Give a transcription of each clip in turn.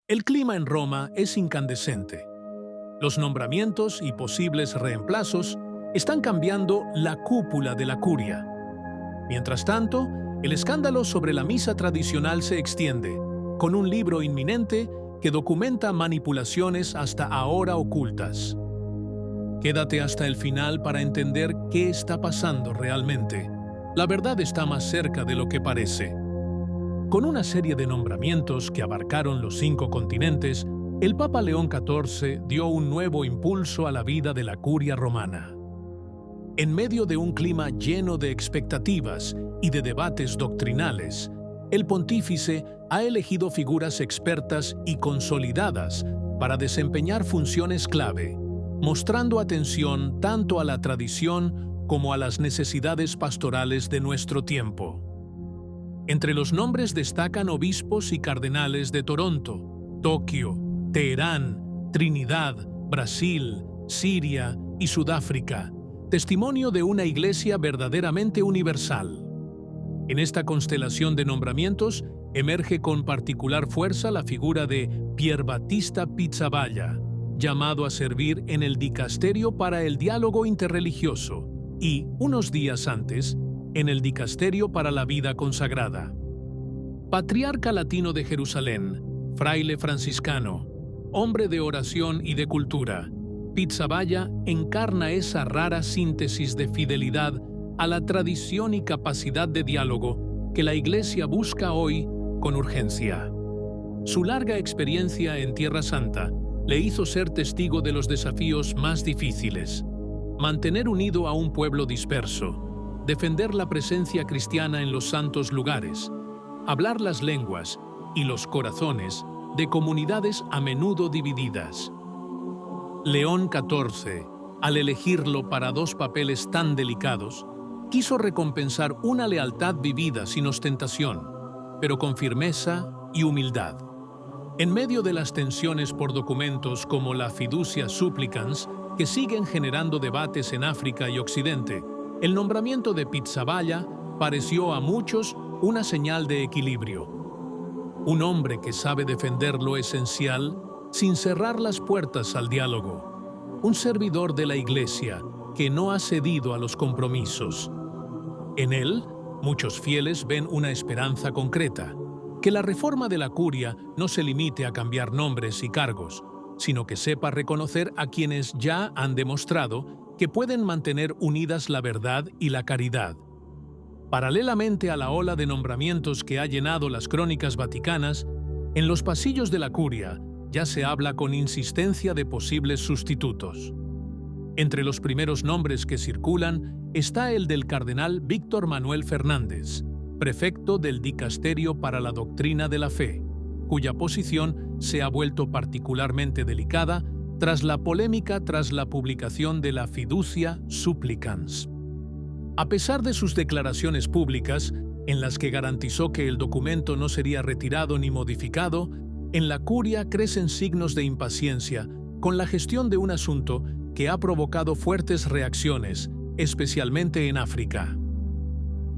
El clima en Roma es incandescente. Los nombramientos y posibles reemplazos están cambiando la cúpula de la curia. Mientras tanto, el escándalo sobre la misa tradicional se extiende, con un libro inminente que documenta manipulaciones hasta ahora ocultas. Quédate hasta el final para entender qué está pasando realmente. La verdad está más cerca de lo que parece. Con una serie de nombramientos que abarcaron los 5 continentes, el Papa León XIV dio un nuevo impulso a la vida de la curia romana. En medio de un clima lleno de expectativas y de debates doctrinales, el pontífice ha elegido figuras expertas y consolidadas para desempeñar funciones clave, mostrando atención tanto a la tradición como a las necesidades pastorales de nuestro tiempo. Entre los nombres destacan obispos y cardenales de Toronto, Tokio, Teherán, Trinidad, Brasil, Siria y Sudáfrica, testimonio de una iglesia verdaderamente universal. En esta constelación de nombramientos emerge con particular fuerza la figura de Pier Battista Pizzaballa, llamado a servir en el dicasterio para el diálogo interreligioso y, unos días antes, en el dicasterio para la vida consagrada. Patriarca latino de Jerusalén, fraile franciscano, hombre de oración y de cultura, Pizzaballa encarna esa rara síntesis de fidelidad a la tradición y capacidad de diálogo que la Iglesia busca hoy con urgencia. Su larga experiencia en Tierra Santa le hizo ser testigo de los desafíos más difíciles: mantener unido a un pueblo disperso, defender la presencia cristiana en los santos lugares, hablar las lenguas y los corazones de comunidades a menudo divididas. León XIV, al elegirlo para 2 papeles tan delicados, quiso recompensar una lealtad vivida sin ostentación, pero con firmeza y humildad. En medio de las tensiones por documentos como la Fiducia Supplicans, que siguen generando debates en África y Occidente, el nombramiento de Pizzaballa pareció a muchos una señal de equilibrio. Un hombre que sabe defender lo esencial sin cerrar las puertas al diálogo. Un servidor de la Iglesia que no ha cedido a los compromisos. En él, muchos fieles ven una esperanza concreta: que la reforma de la curia no se limite a cambiar nombres y cargos, sino que sepa reconocer a quienes ya han demostrado que pueden mantener unidas la verdad y la caridad. Paralelamente a la ola de nombramientos que ha llenado las crónicas vaticanas, en los pasillos de la curia ya se habla con insistencia de posibles sustitutos. Entre los primeros nombres que circulan está el del cardenal Víctor Manuel Fernández, prefecto del Dicasterio para la Doctrina de la Fe, cuya posición se ha vuelto particularmente delicada tras la polémica tras la publicación de la Fiducia Supplicans. A pesar de sus declaraciones públicas, en las que garantizó que el documento no sería retirado ni modificado, en la curia crecen signos de impaciencia con la gestión de un asunto que ha provocado fuertes reacciones, especialmente en África.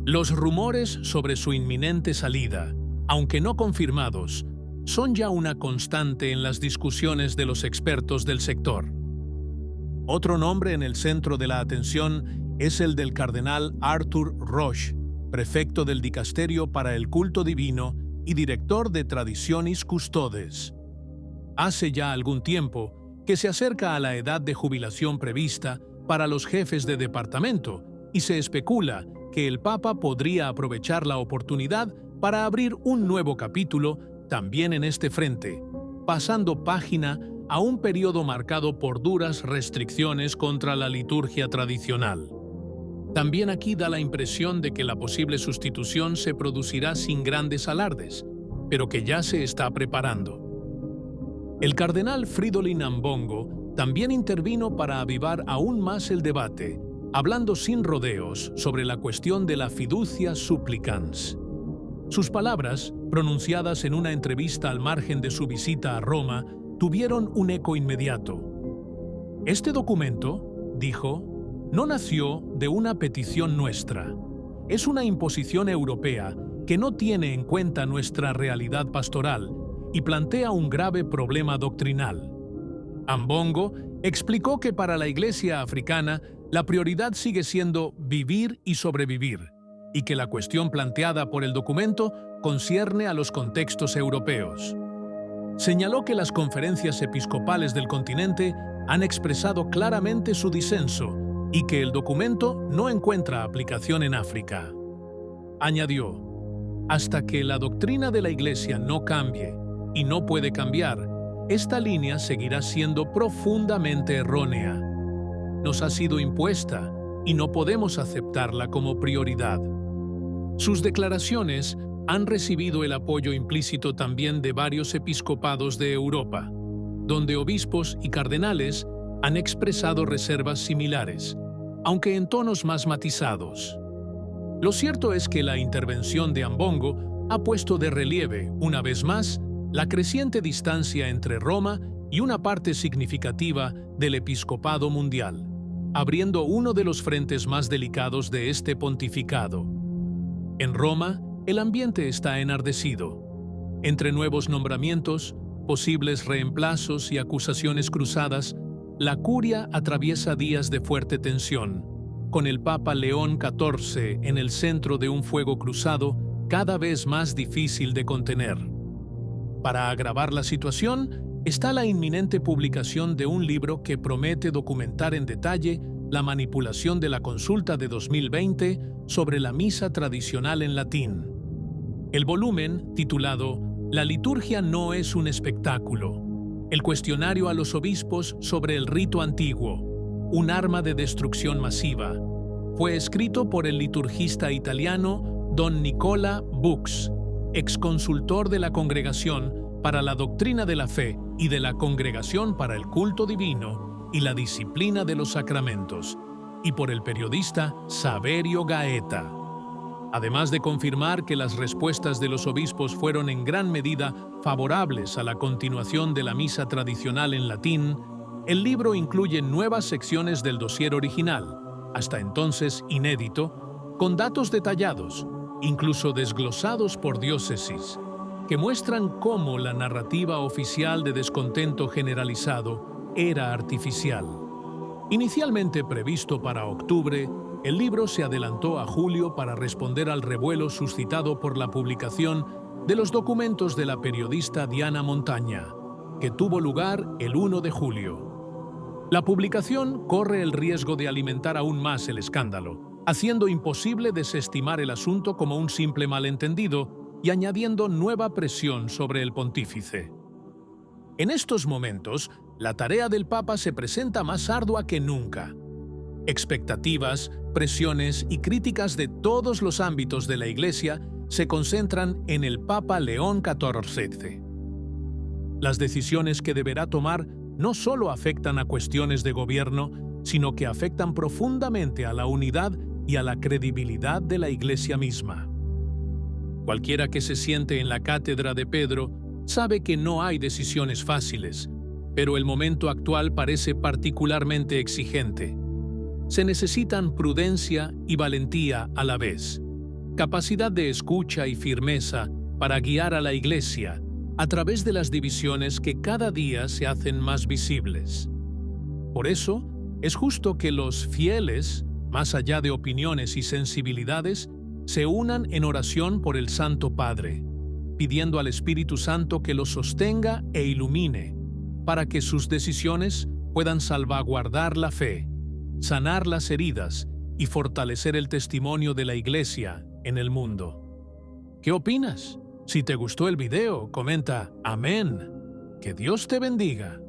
Los rumores sobre su inminente salida, aunque no confirmados, son ya una constante en las discusiones de los expertos del sector. Otro nombre en el centro de la atención es el del cardenal Arthur Roche, prefecto del Dicasterio para el Culto Divino y director de Traditionis Custodes. Hace ya algún tiempo que se acerca a la edad de jubilación prevista para los jefes de departamento y se especula que el Papa podría aprovechar la oportunidad para abrir un nuevo capítulo también en este frente, pasando página a un periodo marcado por duras restricciones contra la liturgia tradicional. También aquí da la impresión de que la posible sustitución se producirá sin grandes alardes, pero que ya se está preparando. El cardenal Fridolin Ambongo también intervino para avivar aún más el debate, hablando sin rodeos sobre la cuestión de la Fiducia Supplicans. Sus palabras, pronunciadas en una entrevista al margen de su visita a Roma, tuvieron un eco inmediato. Este documento, dijo, no nació de una petición nuestra. Es una imposición europea que no tiene en cuenta nuestra realidad pastoral y plantea un grave problema doctrinal. Ambongo explicó que para la Iglesia africana la prioridad sigue siendo vivir y sobrevivir, y que la cuestión planteada por el documento concierne a los contextos europeos. Señaló que las conferencias episcopales del continente han expresado claramente su disenso y que el documento no encuentra aplicación en África. Añadió: hasta que la doctrina de la Iglesia no cambie, y no puede cambiar, esta línea seguirá siendo profundamente errónea. Nos ha sido impuesta y no podemos aceptarla como prioridad. Sus declaraciones han recibido el apoyo implícito también de varios episcopados de Europa, donde obispos y cardenales han expresado reservas similares, aunque en tonos más matizados. Lo cierto es que la intervención de Ambongo ha puesto de relieve, una vez más, la creciente distancia entre Roma y una parte significativa del episcopado mundial, abriendo uno de los frentes más delicados de este pontificado. En Roma, el ambiente está enardecido. Entre nuevos nombramientos, posibles reemplazos y acusaciones cruzadas, la curia atraviesa días de fuerte tensión, con el Papa León XIV en el centro de un fuego cruzado cada vez más difícil de contener. Para agravar la situación, está la inminente publicación de un libro que promete documentar en detalle la manipulación de la consulta de 2020 sobre la misa tradicional en latín. El volumen, titulado «La liturgia no es un espectáculo», el cuestionario a los obispos sobre el rito antiguo, un arma de destrucción masiva, fue escrito por el liturgista italiano Don Nicola Bux, exconsultor de la Congregación para la Doctrina de la Fe y de la Congregación para el Culto Divino y la Disciplina de los Sacramentos, y por el periodista Saverio Gaeta. Además de confirmar que las respuestas de los obispos fueron en gran medida favorables a la continuación de la misa tradicional en latín, el libro incluye nuevas secciones del dossier original, hasta entonces inédito, con datos detallados, incluso desglosados por diócesis, que muestran cómo la narrativa oficial de descontento generalizado era artificial. Inicialmente previsto para octubre, el libro se adelantó a julio para responder al revuelo suscitado por la publicación de los documentos de la periodista Diana Montaña, que tuvo lugar el 1 de julio. La publicación corre el riesgo de alimentar aún más el escándalo, haciendo imposible desestimar el asunto como un simple malentendido y añadiendo nueva presión sobre el pontífice. En estos momentos, la tarea del Papa se presenta más ardua que nunca. Expectativas, presiones y críticas de todos los ámbitos de la Iglesia se concentran en el Papa León XIV. Las decisiones que deberá tomar no solo afectan a cuestiones de gobierno, sino que afectan profundamente a la unidad y a la credibilidad de la Iglesia misma. Cualquiera que se siente en la cátedra de Pedro sabe que no hay decisiones fáciles, pero el momento actual parece particularmente exigente. Se necesitan prudencia y valentía a la vez, capacidad de escucha y firmeza para guiar a la Iglesia a través de las divisiones que cada día se hacen más visibles. Por eso, es justo que los fieles, más allá de opiniones y sensibilidades, se unan en oración por el Santo Padre, pidiendo al Espíritu Santo que los sostenga e ilumine, para que sus decisiones puedan salvaguardar la fe, sanar las heridas y fortalecer el testimonio de la Iglesia en el mundo. ¿Qué opinas? Si te gustó el video, comenta «Amén». Que Dios te bendiga.